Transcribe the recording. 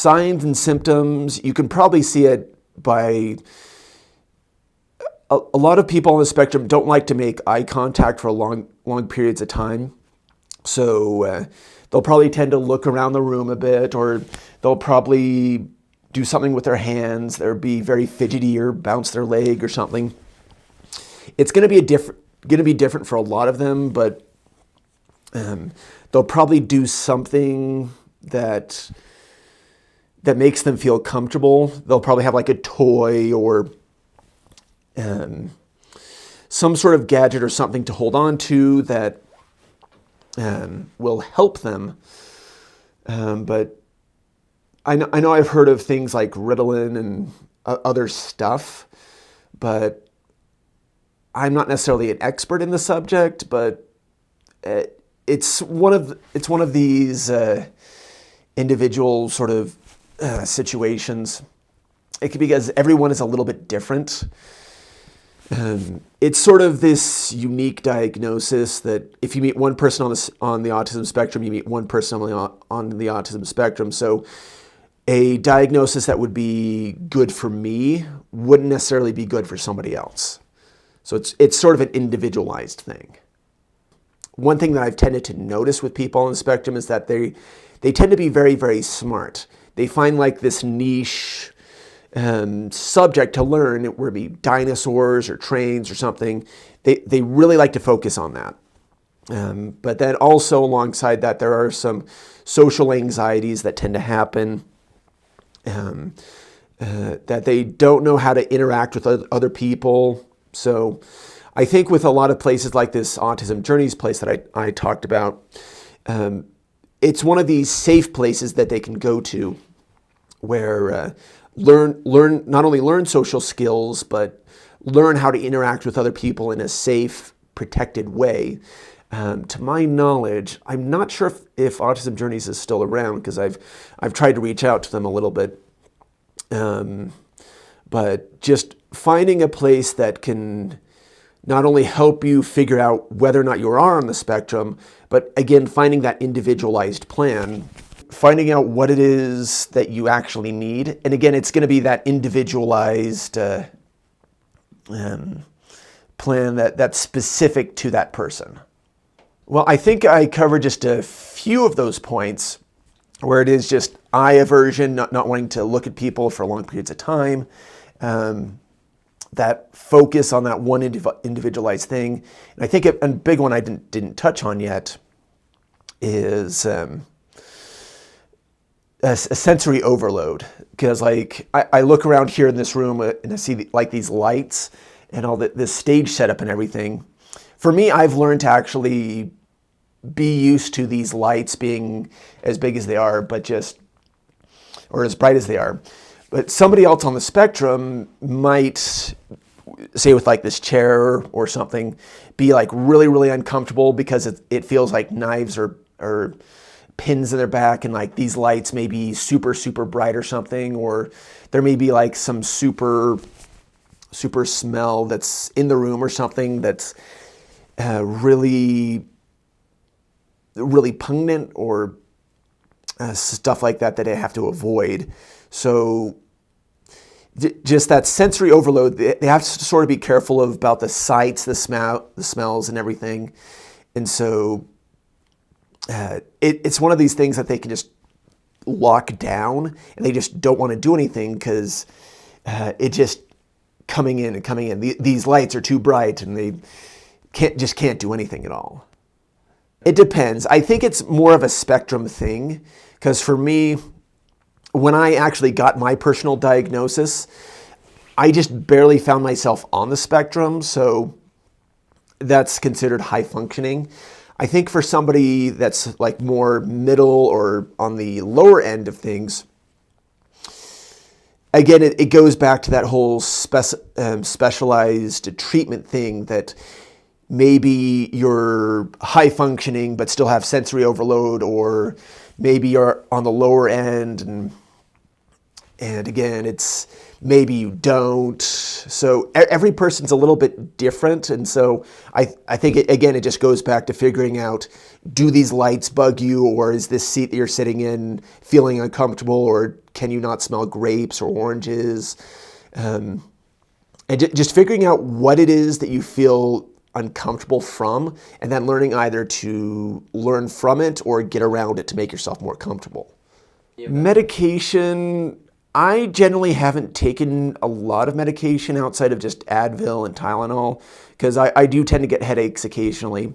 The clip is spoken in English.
signs and symptoms, you can probably see it by a lot of people on the spectrum don't like to make eye contact for long periods of time. So they'll probably tend to look around the room a bit, or they'll probably do something with their hands. They'll be very fidgety or bounce their leg or something. It's going to be different for a lot of them, but they'll probably do something that makes them feel comfortable. They'll probably have like a toy or some sort of gadget or something to hold on to that will help them. But I know I've heard of things like Ritalin and other stuff, but I'm not necessarily an expert in the subject. But it's one of these individual sort of situations. It could be because everyone is a little bit different. It's sort of this unique diagnosis that if you meet one person on the autism spectrum, you meet one person on the autism spectrum. So a diagnosis that would be good for me wouldn't necessarily be good for somebody else. So it's sort of an individualized thing. One thing that I've tended to notice with people on the spectrum is that they tend to be very, very smart. They find like this niche subject to learn, it would be dinosaurs or trains or something. They really like to focus on that. But then also alongside that, there are some social anxieties that tend to happen, that they don't know how to interact with other people. So I think with a lot of places like this Autism Journeys place that I talked about, it's one of these safe places that they can go to where not only learn social skills, but learn how to interact with other people in a safe, protected way. To my knowledge, I'm not sure if Autism Journeys is still around, because I've tried to reach out to them a little bit. But just finding a place that can not only help you figure out whether or not you are on the spectrum, but again, finding that individualized plan, finding out what it is that you actually need. And again, it's going to be that individualized plan that's specific to that person. Well, I think I covered just a few of those points where it is just eye aversion, not wanting to look at people for long periods of time, that focus on that one individualized thing. And I think a big one I didn't touch on yet is a sensory overload. Because like I look around here in this room and I see like these lights and all this stage setup and everything. For me, I've learned to actually be used to these lights being as big as they are, or as bright as they are. But somebody else on the spectrum might, say with like this chair or something, be like really, really uncomfortable because it feels like knives or pins in their back, and like these lights may be super, super bright or something, or there may be like some super, super smell that's in the room or something that's really, really pungent, or stuff like that I have to avoid. So just that sensory overload, they have to sort of be careful about the sights, the smells and everything. And so it's one of these things that they can just lock down, and they just don't want to do anything because it just coming in. These lights are too bright, and they can't do anything at all. It depends. I think it's more of a spectrum thing, because for me, when I actually got my personal diagnosis, I just barely found myself on the spectrum, so that's considered high functioning. I think for somebody that's like more middle or on the lower end of things, again, it goes back to that whole specialized treatment thing, that maybe you're high functioning but still have sensory overload, or maybe you're on the lower end And again, it's maybe you don't. So every person's a little bit different. And so I think, again, it just goes back to figuring out, do these lights bug you, or is this seat that you're sitting in feeling uncomfortable, or can you not smell grapes or oranges? And just figuring out what it is that you feel uncomfortable from, and then learning either to learn from it or get around it to make yourself more comfortable. Medication, I generally haven't taken a lot of medication outside of just Advil and Tylenol, because I do tend to get headaches occasionally.